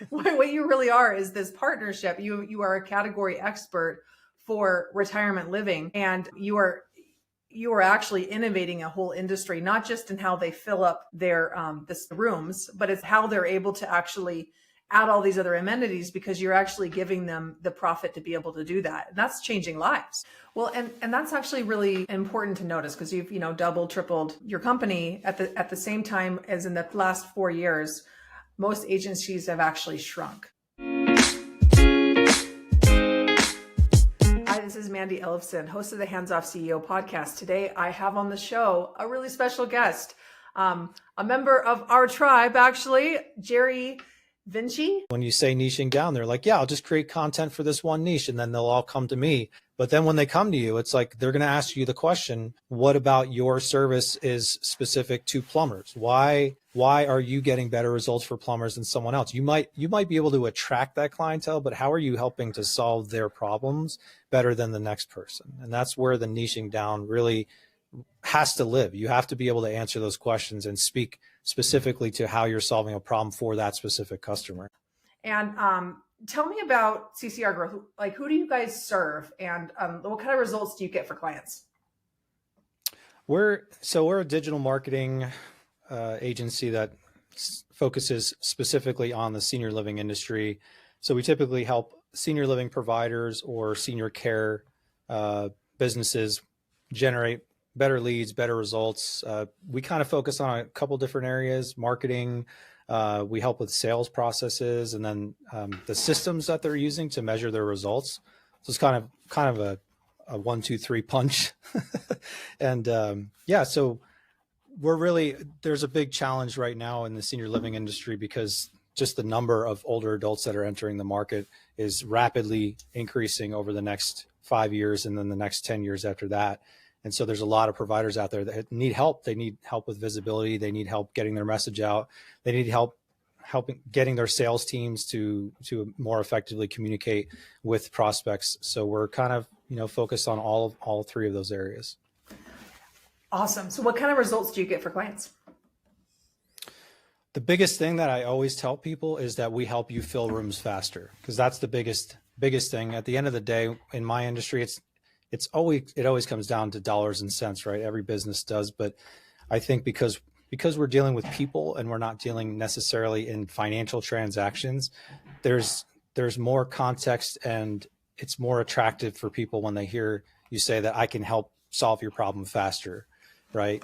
What you really are is this partnership. You are a category expert for retirement living, and you are actually innovating a whole industry, not just in how they fill up their rooms, but it's how they're able to actually add all these other amenities, because you're actually giving them the profit to be able to do that. And that's changing lives. Well, and that's actually really important to notice, because you've, doubled, tripled your company at the same time as in the last 4 years, most agencies have actually shrunk. Hi, this is Mandi Ellefson, host of the Hands Off CEO podcast. Today, I have on the show a really special guest, a member of our tribe, actually, Jerry Vinci. When you say niching down, they're like, yeah, I'll just create content for this one niche and then they'll all come to me. But then when they come to you, it's like they're going to ask you the question, what about your service is specific to plumbers? Why are you getting better results for plumbers than someone else? You might be able to attract that clientele, but how are you helping to solve their problems better than the next person? And that's where the niching down really has to live. You have to be able to answer those questions and speak specifically to how you're solving a problem for that specific customer. And tell me about CCR Growth. Like, who do you guys serve, and what kind of results do you get for clients? We're a digital marketing agency that focuses specifically on the senior living industry. So we typically help senior living providers or senior care businesses generate better leads, better results. We kind of focus on a couple different areas: marketing. We help with sales processes, and then the systems that they're using to measure their results. So it's kind of a 1, 2, 3 punch. And so there's a big challenge right now in the senior living industry, because just the number of older adults that are entering the market is rapidly increasing over the next 5 years and then the next 10 years after that. And so there's a lot of providers out there that need help. They need help with visibility. They need help getting their message out. They need help getting their sales teams to more effectively communicate with prospects. So we're kind of, focused on all three of those areas. Awesome. So what kind of results do you get for clients? The biggest thing that I always tell people is that we help you fill rooms faster, because that's the biggest thing. At the end of the day, in my industry, it always comes down to dollars and cents, right? Every business does. But I think because we're dealing with people and we're not dealing necessarily in financial transactions, there's more context, and it's more attractive for people when they hear you say that I can help solve your problem faster, right?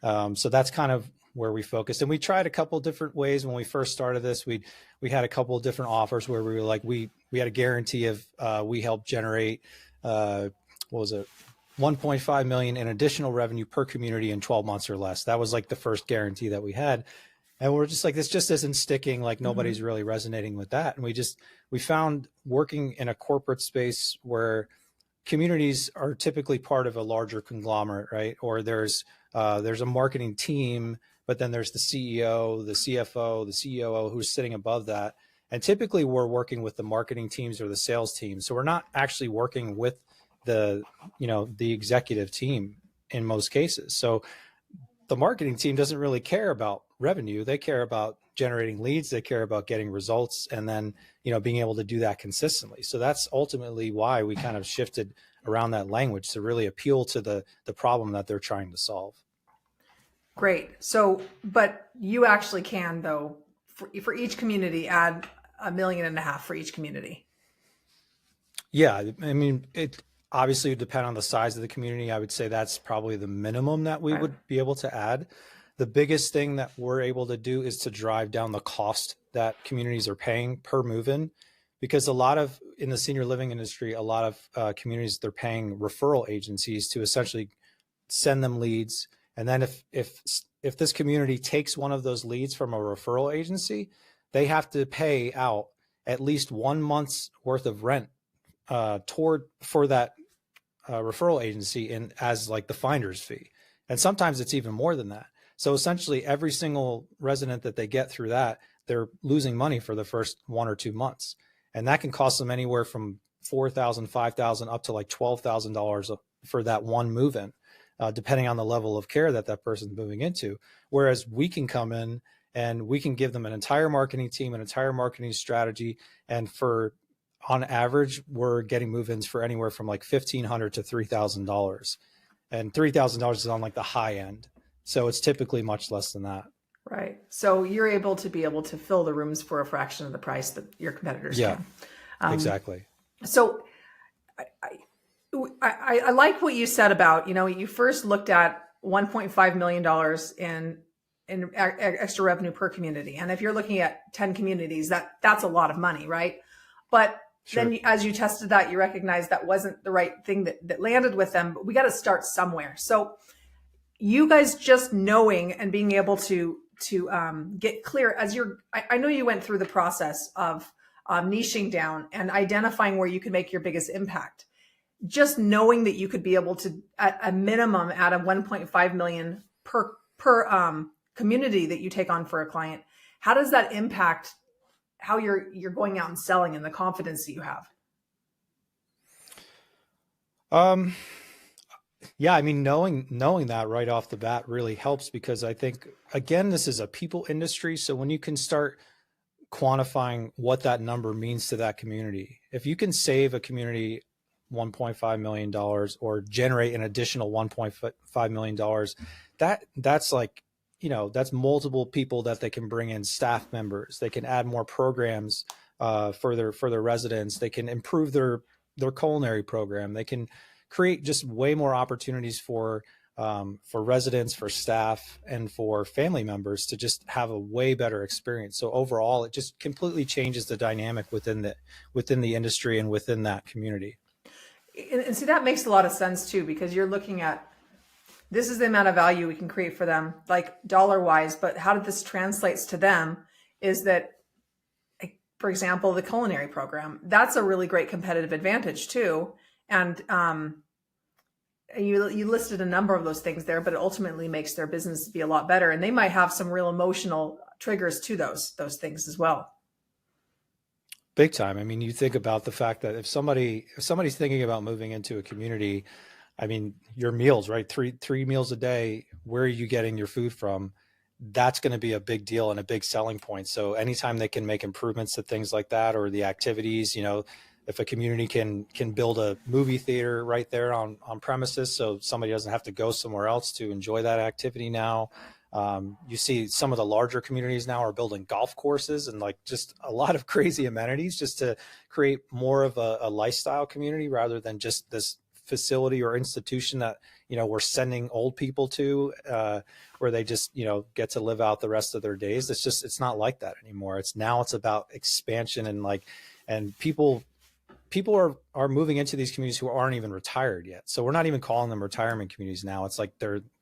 So that's kind of where we focused. And we tried a couple of different ways. When we first started this, we had a couple of different offers where we were like, we had a guarantee of we helped generate 1.5 million in additional revenue per community in 12 months or less. That was like the first guarantee that we had. And we're just like, this just isn't sticking. Like, nobody's really resonating with that. And we found working in a corporate space where communities are typically part of a larger conglomerate, right? Or there's a marketing team, but then there's the CEO, the CFO, the COO who's sitting above that. And typically we're working with the marketing teams or the sales teams. So we're not actually working with the executive team in most cases. So the marketing team doesn't really care about revenue. They care about generating leads. They care about getting results, and then, being able to do that consistently. So that's ultimately why we kind of shifted around that language, to really appeal to the problem that they're trying to solve. Great. So, but you actually can, though, for each community, add $1.5 million for each community. Yeah. I mean, it obviously would depend on the size of the community. I would say that's probably the minimum that we would be able to add. The biggest thing that we're able to do is to drive down the cost that communities are paying per move-in, because in the senior living industry, a lot of communities, they're paying referral agencies to essentially send them leads. And then if this community takes one of those leads from a referral agency, they have to pay out at least 1 month's worth of rent for that referral agency as like the finder's fee. And sometimes it's even more than that. So essentially every single resident that they get through that, they're losing money for the first 1 or 2 months. And that can cost them anywhere from $4,000, $5,000 up to like $12,000 for that one move-in, depending on the level of care that person's moving into. Whereas we can come in and we can give them an entire marketing team, an entire marketing strategy. And on average, we're getting move-ins for anywhere from like $1,500 to $3,000, and $3,000 is on like the high end. So it's typically much less than that. Right. So you're able to fill the rooms for a fraction of the price that your competitors can. Exactly. So I like what you said about, you first looked at $1.5 million in extra revenue per community. And if you're looking at 10 communities, that's a lot of money, right? But Sure. then as you tested that, you recognized that wasn't the right thing that landed with them, but we got to start somewhere. So you guys just knowing and being able to get clear I know you went through the process of niching down and identifying where you could make your biggest impact. Just knowing that you could be able to, at a minimum, add a 1.5 million per community that you take on for a client. How does that impact how you're going out and selling and the confidence that you have? Yeah, I mean, knowing that right off the bat really helps, because I think, again, this is a people industry. So when you can start quantifying what that number means to that community, if you can save a community $1.5 million or generate an additional $1.5 million, that's like, that's multiple people that they can bring in, staff members. They can add more programs for their residents. They can improve their culinary program. They can create just way more opportunities for residents, for staff, and for family members to just have a way better experience. So overall, it just completely changes the dynamic within the industry and within that community. And see, that makes a lot of sense too, because you're looking at, this is the amount of value we can create for them, like dollar wise, but how this translates to them is that, for example, the culinary program, that's a really great competitive advantage too. And you listed a number of those things there, but it ultimately makes their business be a lot better. And they might have some real emotional triggers to those things as well. Big time. I mean, you think about the fact that if somebody's thinking about moving into a community, I mean, your meals, right? Three meals a day, where are you getting your food from? That's going to be a big deal and a big selling point. So anytime they can make improvements to things like that, or the activities, if a community can build a movie theater right there on premises, so somebody doesn't have to go somewhere else to enjoy that activity now. You see some of the larger communities now are building golf courses and like just a lot of crazy amenities just to create more of a lifestyle community rather than just this facility or institution that, we're sending old people to, where they just, get to live out the rest of their days. It's not like that anymore. It's about expansion and people are moving into these communities who aren't even retired yet. So we're not even calling them retirement communities now. It's like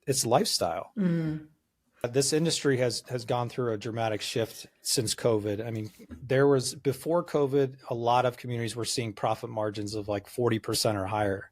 it's lifestyle. Mm. This industry has gone through a dramatic shift since COVID. I mean, before COVID, a lot of communities were seeing profit margins of like 40% or higher.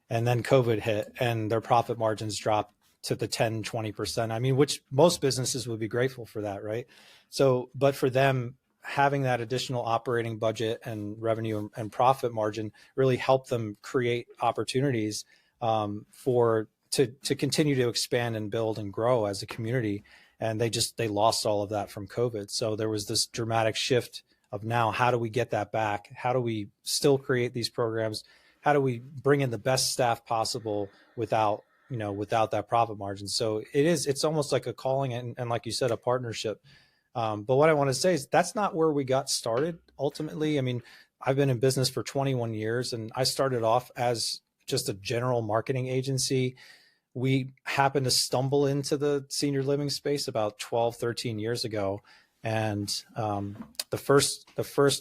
And then COVID hit and their profit margins dropped to the 10, 20%. I mean, which most businesses would be grateful for that, right? So, but for them, having that additional operating budget and revenue and profit margin really helped them create opportunities to continue to expand and build and grow as a community. And they lost all of that from COVID. So there was this dramatic shift of now, how do we get that back? How do we still create these programs? How do we bring in the best staff possible without that profit margin? So it's almost like a calling and like you said, a partnership. But what I want to say is that's not where we got started. Ultimately, I mean, I've been in business for 21 years and I started off as just a general marketing agency. We happened to stumble into the senior living space about 12, 13 years ago. And the first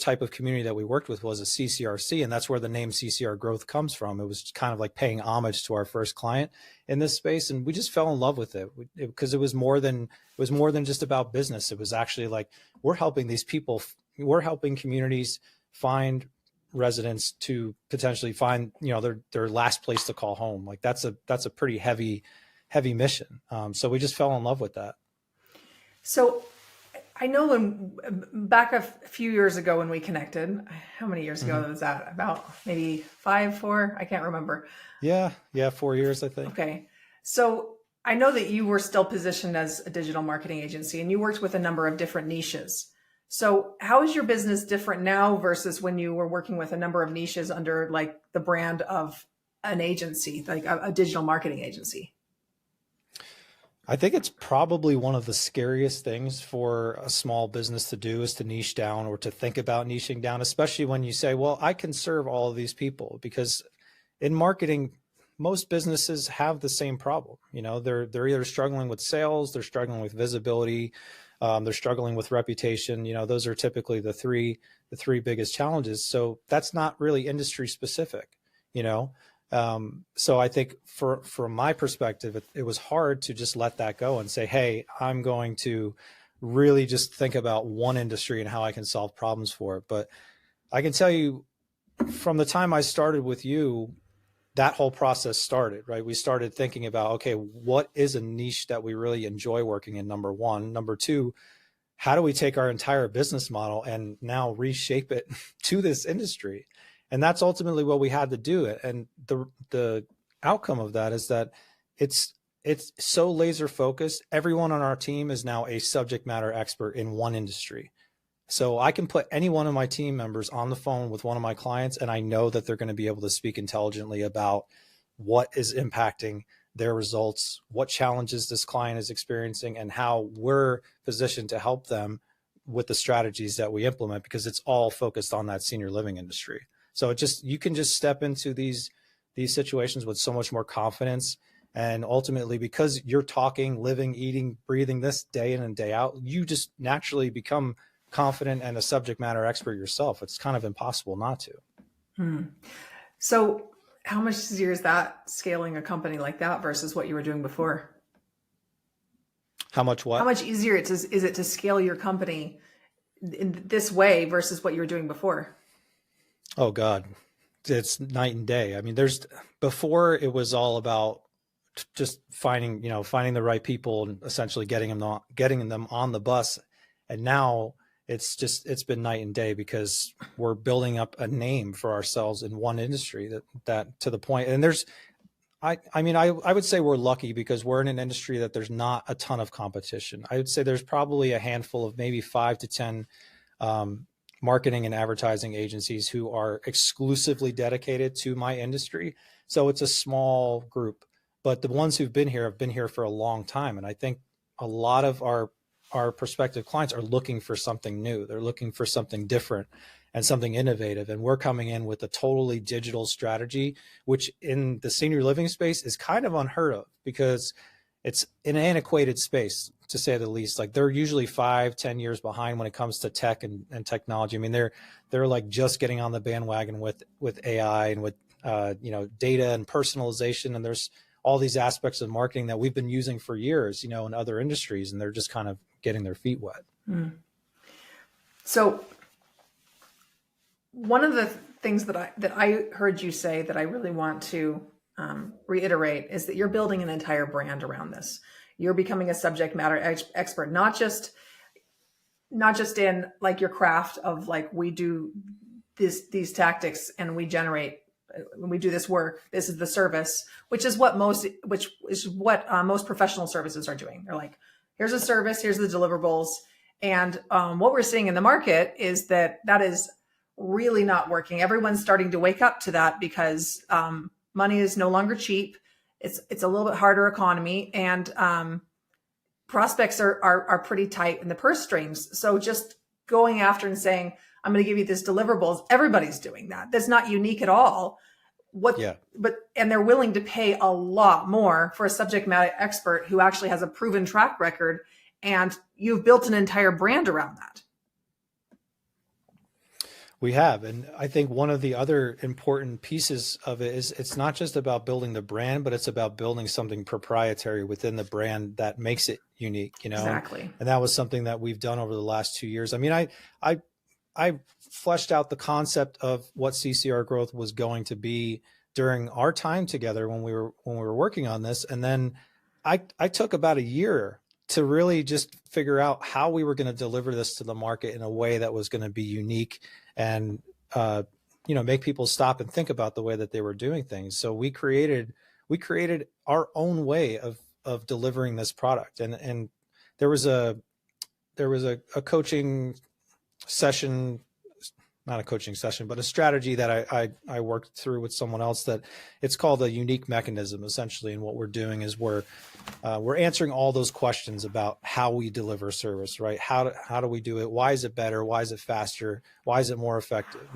type of community that we worked with was a CCRC, and that's where the name CCR Growth comes from. It was kind of like paying homage to our first client in this space, and we just fell in love with it because it was more than just about business. It was actually like we're helping these people, we're helping communities find residents to potentially find their last place to call home. Like that's a pretty heavy mission. So we just fell in love with that. So I know back a few years ago when we connected, how many years ago was that? About maybe 5, 4? I can't remember. Yeah. 4 years, I think. Okay. So I know that you were still positioned as a digital marketing agency and you worked with a number of different niches. So how is your business different now versus when you were working with a number of niches under like the brand of an agency, like a digital marketing agency? I think it's probably one of the scariest things for a small business to do is to niche down or to think about niching down, especially when you say, well, I can serve all of these people, because in marketing, most businesses have the same problem. You know, they're either struggling with sales, they're struggling with visibility, they're struggling with reputation. You know, those are typically the three biggest challenges. So that's not really industry specific, you know. So I think from my perspective, it was hard to just let that go and say, hey, I'm going to really just think about one industry and how I can solve problems for it. But I can tell you, from the time I started with you, that whole process started, right? We started thinking about, okay, what is a niche that we really enjoy working in, number one. Number two, how do we take our entire business model and now reshape it to this industry? And that's ultimately what we had to do. And the outcome of that is that it's so laser focused. Everyone on our team is now a subject matter expert in one industry. So I can put any one of my team members on the phone with one of my clients, and I know that they're going to be able to speak intelligently about what is impacting their results, what challenges this client is experiencing, and how we're positioned to help them with the strategies that we implement, because it's all focused on that senior living industry. So you can just step into these situations with so much more confidence. And ultimately, because you're talking, living, eating, breathing this day in and day out, you just naturally become confident and a subject matter expert yourself. It's kind of impossible not to. So how much easier is that scaling a company like that versus what you were doing before? How much what? How much easier is it to scale your company in this way versus what you were doing before? Oh God, it's night and day. I mean, before it was all about just finding the right people and essentially getting them on the bus. And now it's been night and day, because we're building up a name for ourselves in one industry that to the point. And I would say we're lucky because we're in an industry that there's not a ton of competition. I would say there's probably a handful of maybe 5 to 10 marketing and advertising agencies who are exclusively dedicated to my industry. So it's a small group, but the ones who've been here have been here for a long time. And I think a lot of our prospective clients are looking for something new. They're looking for something different and something innovative. And we're coming in with a totally digital strategy, which in the senior living space is kind of unheard of, because it's an antiquated space, to say the least. Like, they're usually 5-10 years behind when it comes to tech and technology. I mean, they're like just getting on the bandwagon with AI and with data and personalization. And there's all these aspects of marketing that we've been using for years, in other industries, and they're just kind of getting their feet wet. So one of the things that I heard you say that I really want to reiterate is that you're building an entire brand around this. You're becoming a subject matter expert, not just in like your craft of like, we do these tactics and we do this work. This is the service, which is what most professional services are doing. They're like, here's a service, here's the deliverables. And what we're seeing in the market is that is really not working. Everyone's starting to wake up to that, because money is no longer cheap. It's a little bit harder economy, and prospects are pretty tight in the purse strings. So just going after and saying, I'm going to give you this deliverables, everybody's doing that. That's not unique at all. And they're willing to pay a lot more for a subject matter expert who actually has a proven track record, and you've built an entire brand around that. We have. And I think one of the other important pieces of it is it's not just about building the brand, but it's about building something proprietary within the brand that makes it unique, Exactly. And that was something that we've done over the last 2 years. I mean, I fleshed out the concept of what CCR Growth was going to be during our time together when we were working on this. And then I took about a year to really just figure out how we were going to deliver this to the market in a way that was going to be unique and make people stop and think about the way that they were doing things. So we created our own way of of delivering this product. And there was a coaching session, not a coaching session, but a strategy that I worked through with someone else, that it's called a unique mechanism, essentially. And what we're doing is we're answering all those questions about how we deliver service, right? How do we do it? Why is it better? Why is it faster? Why is it more effective?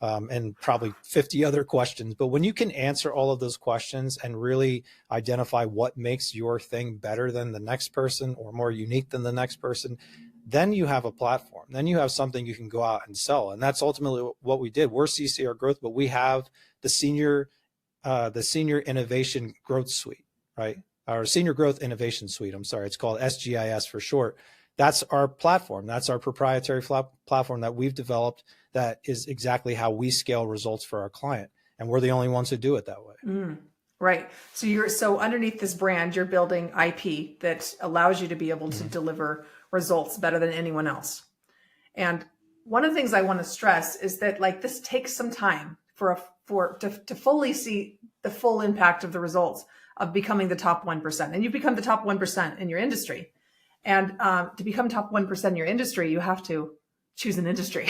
And probably 50 other questions. But when you can answer all of those questions and really identify what makes your thing better than the next person or more unique than the next person, then you have a platform. Then you have something you can go out and sell. And that's ultimately what we did. We're CCR Growth, but we have the senior innovation growth suite, right? Our senior growth innovation suite. I'm sorry. It's called SGIS for short. That's our platform. That's our proprietary platform that we've developed. That is exactly how we scale results for our client. And we're the only ones who do it that way. Right. So underneath this brand, you're building IP that allows you to be able to deliver results better than anyone else. And one of the things I want to stress is that this takes some time to fully see the full impact of the results of becoming the top 1%. And you become the top 1% in your industry. And to become top 1% in your industry, you have to choose an industry.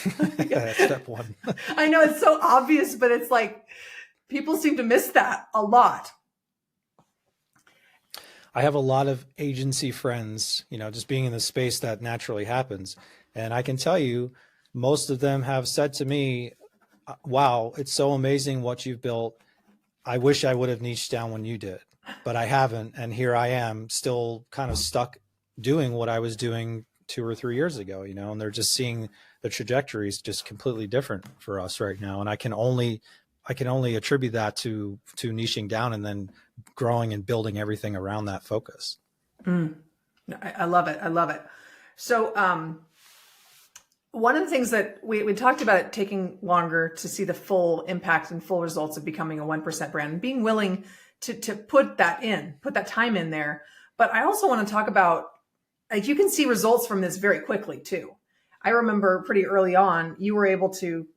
That's step one. I know it's so obvious, but it's people seem to miss that a lot. I have a lot of agency friends, just being in the space, that naturally happens. And I can tell you, most of them have said to me, wow, it's so amazing what you've built. I wish I would have niched down when you did, but I haven't. And here I am still kind of stuck doing what I was doing 2 or 3 years ago, and they're just seeing the trajectory is just completely different for us right now. And I can only attribute that to niching down and then growing and building everything around that focus. I love it. I love it. So one of the things that we talked about, it taking longer to see the full impact and full results of becoming a 1% brand, and being willing to put that time in there. But I also want to talk about, you can see results from this very quickly too. I remember pretty early on, you were able to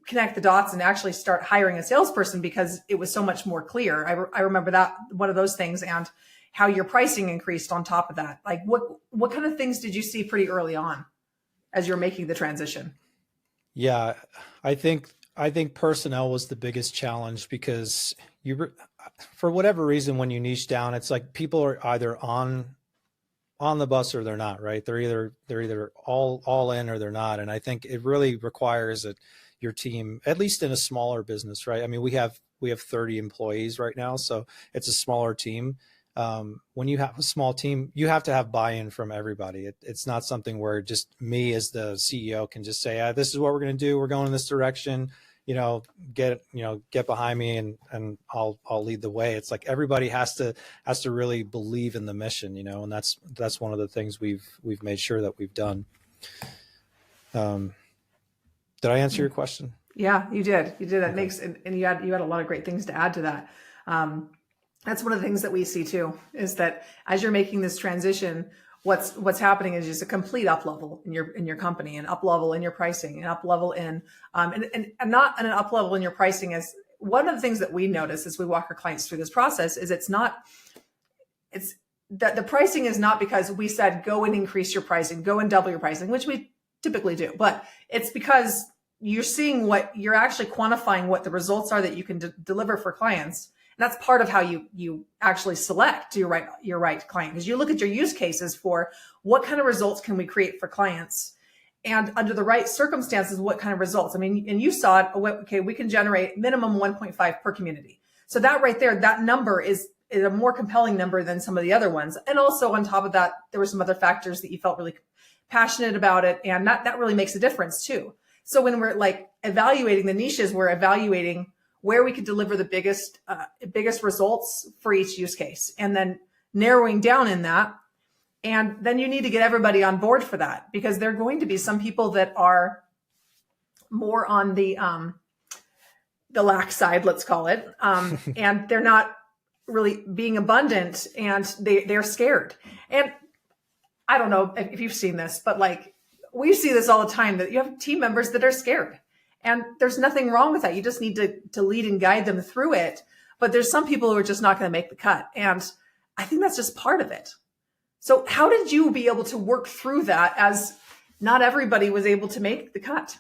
connect the dots and actually start hiring a salesperson because it was so much more clear. I remember that, one of those things, and how your pricing increased on top of that. What kind of things did you see pretty early on as you're making the transition? Yeah, I think personnel was the biggest challenge, because for whatever reason, when you niche down, it's people are either on the bus or they're not, right? They're either all in or they're not. And I think it really requires your team, at least in a smaller business, right? I mean, we have 30 employees right now, so it's a smaller team. When you have a small team, you have to have buy-in from everybody. It's not something where just me as the CEO can just say, this is what we're going to do. We're going in this direction. Get behind me and I'll lead the way. It's everybody has to really believe in the mission, and that's one of the things we've made sure that we've done. Did I answer your question? Yeah, you did. That Okay. makes, and you had a lot of great things to add to that. That's one of the things that we see too, is that as you're making this transition, what's happening is just a complete up level in your company, and up level in your pricing, and up level in and not an up level in your pricing. As one of the things that we notice as we walk our clients through this process is it's that the pricing is not because we said go and increase your pricing, go and double your pricing, which we typically do, but it's because you're seeing you're actually quantifying what the results are that you can deliver for clients. And that's part of how you actually select your right client, because you look at your use cases for what kind of results can we create for clients, and under the right circumstances, what kind of results. I mean, and you saw it. Okay, we can generate minimum 1.5 per community. So that right there, that number is a more compelling number than some of the other ones. And also on top of that, there were some other factors that you felt really passionate about it, and that really makes a difference too. So when we're evaluating the niches, we're evaluating where we could deliver the biggest results for each use case, and then narrowing down in that. And then you need to get everybody on board for that, because there are going to be some people that are more on the lack side, let's call it, and they're not really being abundant, and they're scared. And I don't know if you've seen this, but we see this all the time, that you have team members that are scared. And there's nothing wrong with that. You just need to lead and guide them through it. but there's some people who are just not going to make the cut. And I think that's just part of it. So how did you be able to work through that, as not everybody was able to make the cut?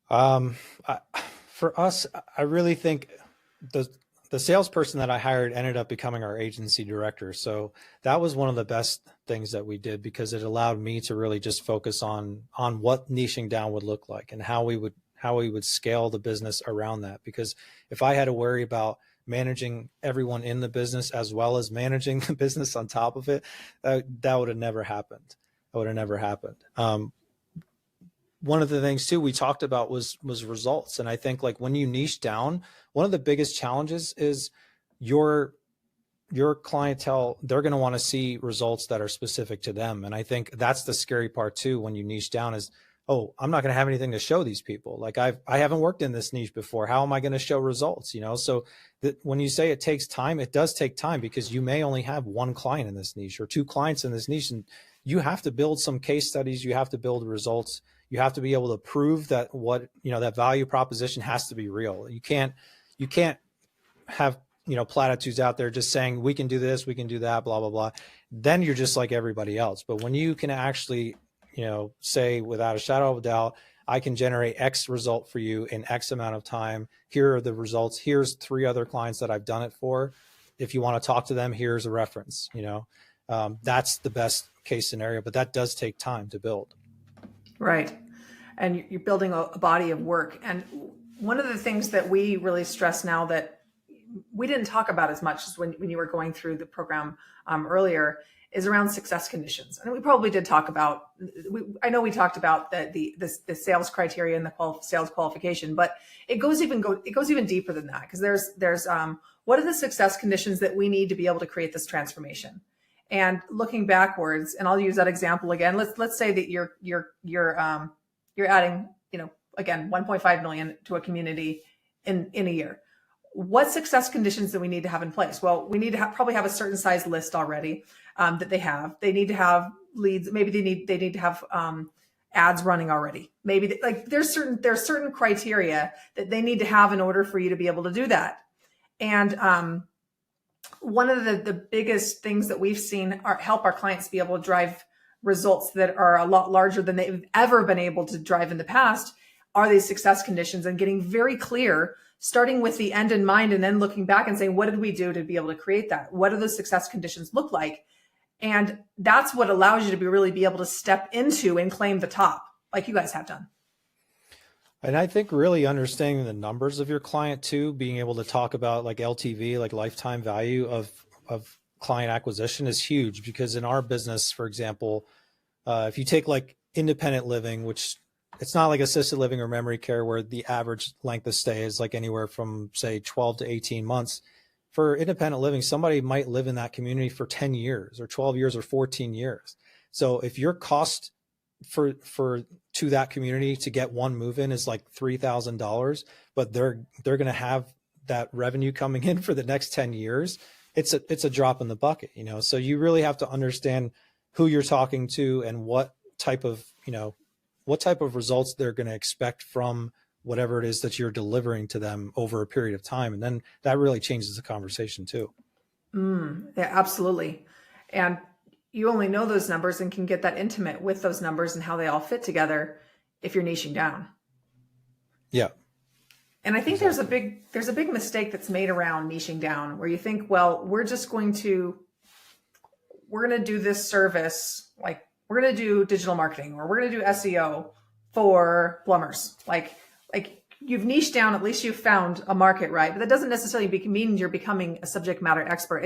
For us, I really think the salesperson that I hired ended up becoming our agency director. So that was one of the best things that we did, because it allowed me to really just focus on what niching down would look like and how we would scale the business around that. Because if I had to worry about managing everyone in the business as well as managing the business on top of it, that would have never happened. That would have never happened. One of the things too we talked about was results. And I think, like, when you niche down, one of the biggest challenges is your clientele, they're going to want to see results that are specific to them. And I think that's the scary part too, when you niche down, is, oh, I'm not going to have anything to show these people. Like, I haven't worked in this niche before. How am I going to show results? So when you say it takes time, it does take time, because you may only have one client in this niche or two clients in this niche. And you have to build some case studies. You have to build results. You have to be able to prove that that value proposition has to be real. You can't have, platitudes out there just saying, we can do this, we can do that, blah, blah, blah. Then you're just like everybody else. But when you can actually, say without a shadow of a doubt, I can generate X result for you in X amount of time. Here are the results. Here's 3 other clients that I've done it for. If you want to talk to them, here's a reference, that's the best case scenario, but that does take time to build. Right. And you're building a body of work. And one of the things that we really stress now that we didn't talk about as much as when you were going through the program earlier is around success conditions. And we probably did talk about, I know we talked about the sales criteria and the sales qualification, but it goes even deeper than that, because there's what are the success conditions that we need to be able to create this transformation? And looking backwards, and I'll use that example again. Let's say that you're adding, again, 1.5 million to a community in a year. What success conditions do we need to have in place? Well, we need to probably have a certain size list already that they have. They need to have leads. Maybe they need to have ads running already. Maybe there's certain criteria that they need to have in order for you to be able to do that. And one of the biggest things that we've seen help our clients be able to drive results that are a lot larger than they've ever been able to drive in the past are these success conditions, and getting very clear, starting with the end in mind, and then looking back and saying, what did we do to be able to create that? What do those success conditions look like? And that's what allows you to really be able to step into and claim the top, like you guys have done. And I think really understanding the numbers of your client too, being able to talk about like LTV, like lifetime value of client acquisition, is huge. Because in our business, for example, if you take like independent living, which it's not like assisted living or memory care where the average length of stay is like anywhere from say 12 to 18 months. For independent living, somebody might live in that community for 10 years or 12 years or 14 years. So if your cost to that community to get one move in is like $3,000, but they're going to have that revenue coming in for the next 10 years, it's a drop in the bucket, So you really have to understand who you're talking to and what type of results they're going to expect from whatever it is that you're delivering to them over a period of time. And then that really changes the conversation too. Yeah, absolutely. And you only know those numbers and can get that intimate with those numbers and how they all fit together if you're niching down. Yeah. And I think exactly. there's a big mistake that's made around niching down, where you think, well, we're going to do this service, like we're going to do digital marketing, or we're going to do SEO for plumbers. Like you've niched down, at least you've found a market, right? But that doesn't necessarily mean you're becoming a subject matter expert.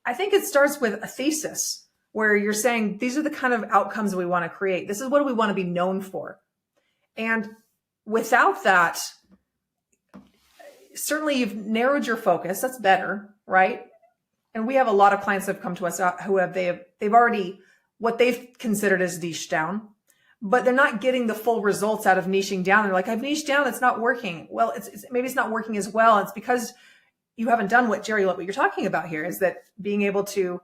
I think it starts with a thesis where you're saying, these are the kind of outcomes we want to create. This is what we want to be known for. And without that, certainly you've narrowed your focus. That's better, right? And we have a lot of clients that have come to us who they've already, what they've considered as niche down, but they're not getting the full results out of niching down. They're like, I've niched down, it's not working. Well, maybe it's not working as well. It's because you haven't done what you're talking about here, is that being able to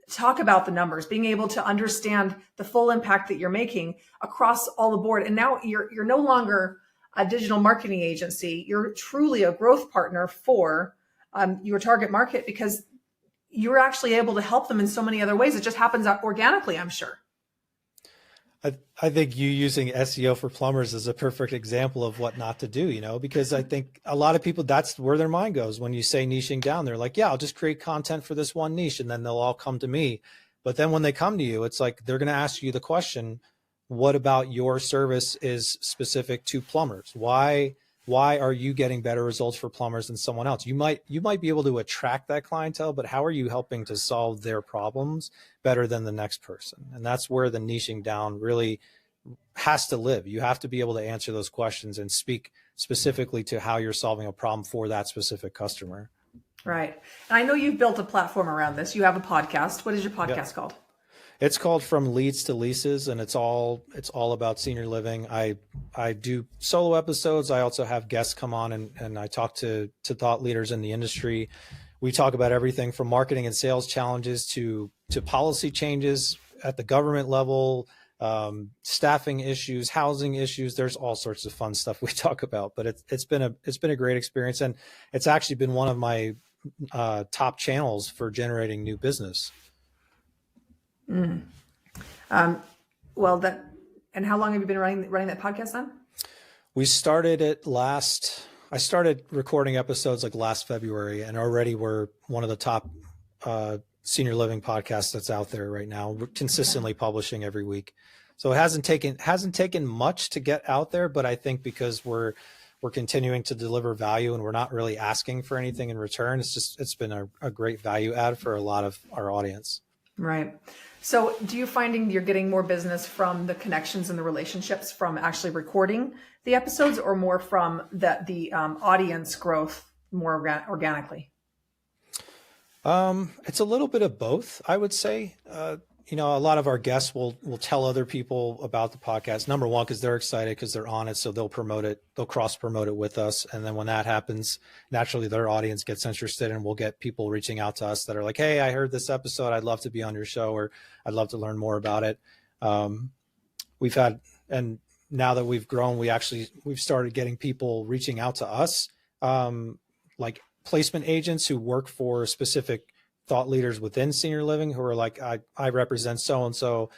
talk about the numbers, being able to understand the full impact that you're making across all the board. And now you're no longer a digital marketing agency, you're truly a growth partner for your target market, because you're actually able to help them in so many other ways. It just happens organically, I'm sure. I think you using SEO for plumbers is a perfect example of what not to do, you know, because I think a lot of people, that's where their mind goes. When you say niching down, they're like, yeah, I'll just create content for this one niche and then they'll all come to me. But then when they come to you, it's like, they're going to ask you the question, what about your service is specific to plumbers? Why are you getting better results for plumbers than someone else? You might be able to attract that clientele, but how are you helping to solve their problems better than the next person? And that's where the niching down really has to live. You have to be able to answer those questions and speak specifically to how you're solving a problem for that specific customer. Right. And I know you've built a platform around this. You have a podcast. What is your podcast called? It's called From Leads to Leases, and it's all about senior living. I do solo episodes. I also have guests come on and I talk to thought leaders in the industry. We talk about everything from marketing and sales challenges to policy changes at the government level, staffing issues, housing issues. There's all sorts of fun stuff we talk about, but it's been a great experience, and it's actually been one of my top channels for generating new business. And how long have you been running that podcast then? We started I started recording episodes like last February, and already we're one of the top senior living podcasts that's out there right now. We're consistently publishing every week. So it hasn't taken much to get out there, but I think because we're continuing to deliver value and we're not really asking for anything in return, it's been a great value add for a lot of our audience. Right. So do you finding you're getting more business from the connections and the relationships from actually recording the episodes, or more from the audience growth more organically? It's a little bit of both, I would say. A lot of our guests will tell other people about the podcast. Number one, because they're excited because they're on it. So they'll promote it. They'll cross promote it with us. And then when that happens, naturally their audience gets interested, and we'll get people reaching out to us that are like, hey, I heard this episode. I'd love to be on your show, or I'd love to learn more about it. And now that we've grown, we've started getting people reaching out to us, like placement agents who work for specific thought leaders within senior living who are like, I represent so-and-so.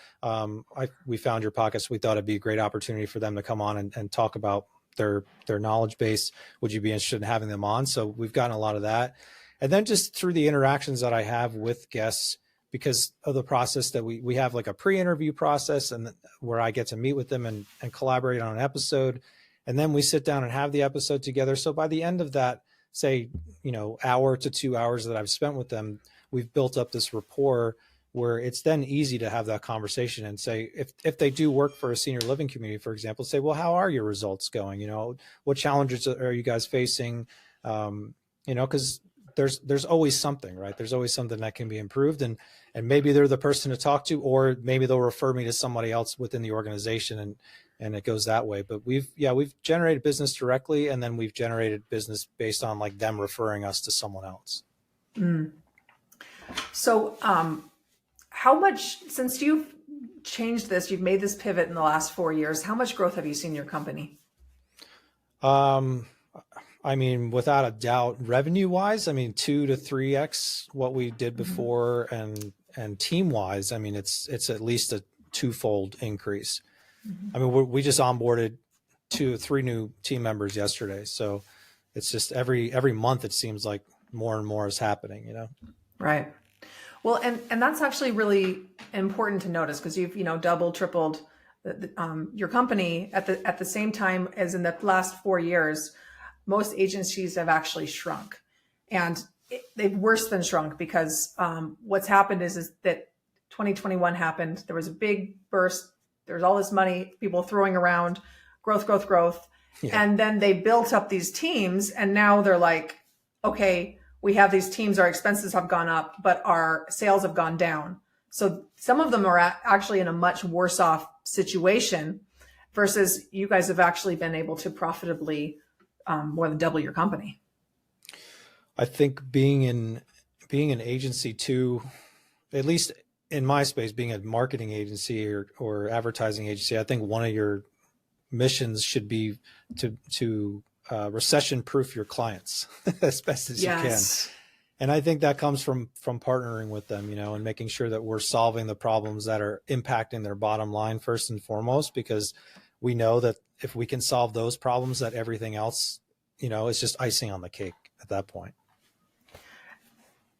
We found your podcast. We thought it'd be a great opportunity for them to come on and talk about their knowledge base. Would you be interested in having them on? So we've gotten a lot of that. And then just through the interactions that I have with guests, because of the process that we have like a pre-interview process, and where I get to meet with them and collaborate on an episode. And then we sit down and have the episode together. So by the end of that, say, hour to 2 hours that I've spent with them, we've built up this rapport where it's then easy to have that conversation and say, if they do work for a senior living community, for example, say, well, how are your results going? What challenges are you guys facing? Because there's always something, right? There's always something that can be improved, and maybe they're the person to talk to, or maybe they'll refer me to somebody else within the organization, and it goes that way. But we've generated business directly, and then we've generated business based on like them referring us to someone else. Mm. So how much, since you've changed this, you've made this pivot in the last 4 years, how much growth have you seen in your company? Without a doubt, revenue wise, 2 to 3X what we did before, and team wise, it's at least a twofold increase. Mm-hmm. We just onboarded 3 new team members yesterday. So it's just every month, it seems like more and more is happening, Right. Well, and that's actually really important to notice, because you've, doubled, tripled your company at the same time as in the last 4 years. Most agencies have actually shrunk, and they've worse than shrunk, because what's happened is that 2021 happened. There was a big burst. There's all this money, people throwing around, growth. Yeah. And then they built up these teams, and now they're like, okay, we have these teams, our expenses have gone up, but our sales have gone down. So some of them are actually in a much worse off situation, versus you guys have actually been able to profitably more than double your company. I think being an agency too, at least in my space, being a marketing agency or advertising agency, I think one of your missions should be to recession-proof your clients as best as you can. And I think that comes from partnering with them, and making sure that we're solving the problems that are impacting their bottom line first and foremost, because we know that if we can solve those problems, that everything else, is just icing on the cake at that point.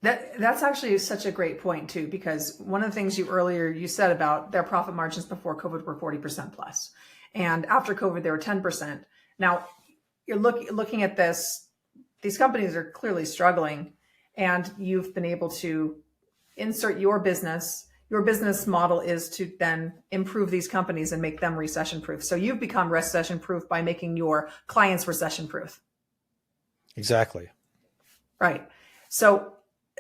That's actually such a great point too, because one of the things you said about their profit margins before COVID were 40% plus, and after COVID they were 10%. Now you're looking at this; these companies are clearly struggling, and you've been able to insert your business. Your business model is to then improve these companies and make them recession-proof. So you've become recession-proof by making your clients recession-proof. Exactly. Right. So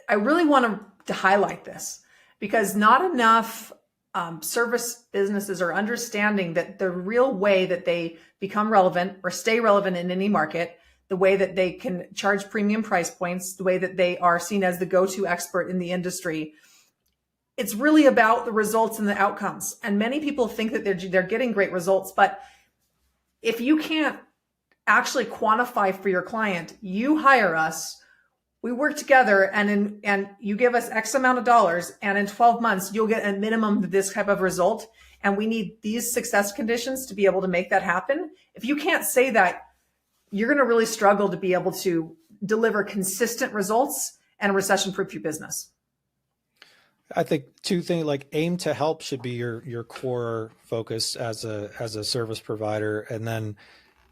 I really want to highlight this, because not enough service businesses are understanding that the real way that they become relevant or stay relevant in any market, the way that they can charge premium price points, the way that they are seen as the go-to expert in the industry, it's really about the results and the outcomes. And many people think that they're getting great results, but if you can't actually quantify for your client, you hire us, we work together, and you give us X amount of dollars, and in 12 months, you'll get a minimum of this type of result. And we need these success conditions to be able to make that happen. If you can't say that, you're going to really struggle to be able to deliver consistent results and recession-proof your business. I think two things, like aim to help should be your core focus as a service provider. And then,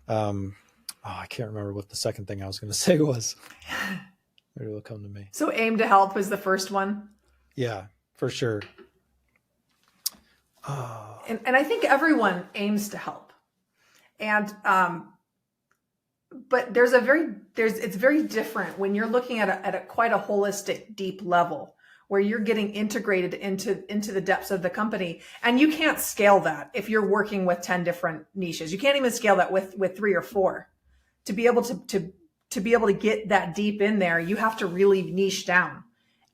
I can't remember what the second thing I was going to say was. Maybe it'll come to me. So aim to help was the first one. Yeah, for sure. And I think everyone aims to help. And, but it's very different when you're looking at a quite a holistic, deep level, where you're getting integrated into the depths of the company. And you can't scale that if you're working with 10 different niches. You can't even scale that with 3 or 4. To be able to be able to get that deep in there, you have to really niche down.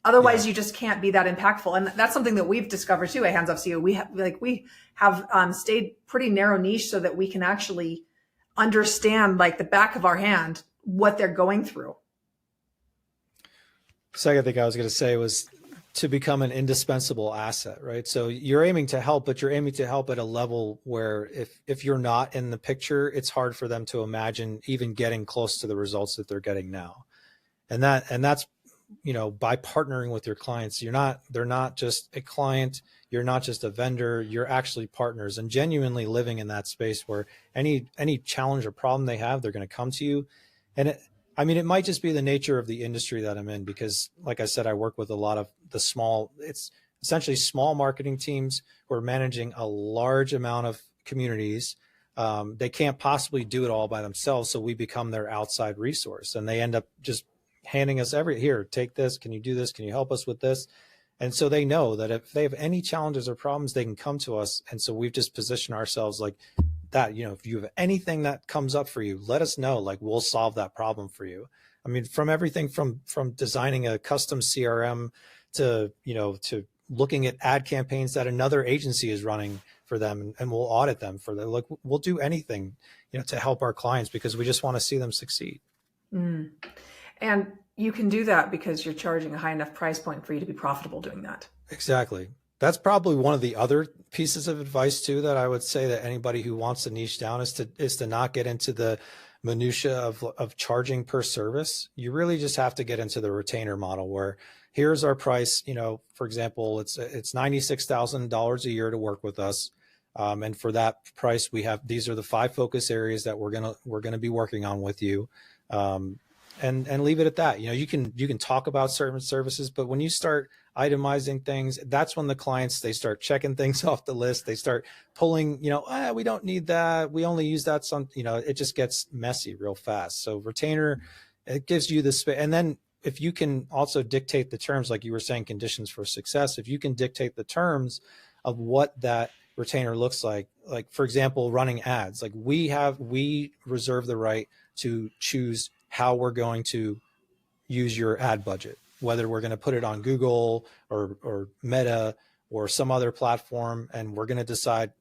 Otherwise, you just can't be that impactful. And that's something that we've discovered too at Hands Off CEO. We have stayed pretty narrow niche so that we can actually understand, like the back of our hand, what they're going through. Second thing I was going to say was to become an indispensable asset, right? So you're aiming to help, but you're aiming to help at a level where if you're not in the picture, it's hard for them to imagine even getting close to the results that they're getting now. And that's, by partnering with your clients, they're not just a client, you're not just a vendor, you're actually partners, and genuinely living in that space where any challenge or problem they have, they're going to come to you. And it might just be the nature of the industry that I'm in, because like I said, I work with a lot of it's essentially small marketing teams who are managing a large amount of communities. They can't possibly do it all by themselves. So we become their outside resource, and they end up just handing us here, take this. Can you do this? Can you help us with this? And so they know that if they have any challenges or problems, they can come to us. And so we've just positioned ourselves like that. If you have anything that comes up for you, let us know, like we'll solve that problem for you. I mean, from everything from designing a custom CRM to looking at ad campaigns that another agency is running for them, and we'll audit them for them. Like we'll do anything, to help our clients, because we just want to see them succeed. Mm. And you can do that because you're charging a high enough price point for you to be profitable doing that. Exactly. That's probably one of the other pieces of advice too, that I would say that anybody who wants to niche down is to not get into the minutia of charging per service. You really just have to get into the retainer model, where here's our price. For example, it's $96,000 a year to work with us. And for that price, these are the 5 focus areas that we're going to be working on with you. And leave it at that. You can talk about certain services, but when you start itemizing things, that's when the clients, they start checking things off the list. They start pulling, we don't need that. We only use that it just gets messy real fast. So retainer, it gives you the space. And then if you can also dictate the terms, like you were saying, conditions for success, if you can dictate the terms of what that retainer looks like for example, running ads, like we reserve the right to choose how we're going to use your ad budget, whether we're going to put it on Google or Meta or some other platform. And we're going to decide,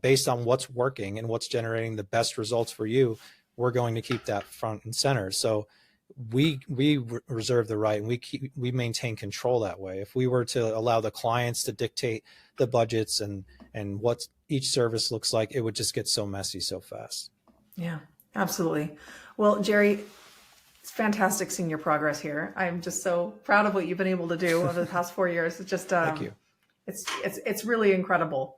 based on what's working and what's generating the best results for you, we're going to keep that front and center. So we reserve the right, and we maintain control that way. If we were to allow the clients to dictate the budgets and what each service looks like, it would just get so messy so fast. Yeah, absolutely. Well, Jerry, it's fantastic seeing your progress here. I'm just so proud of what you've been able to do over the past 4 years. It's just Thank you. It's really incredible.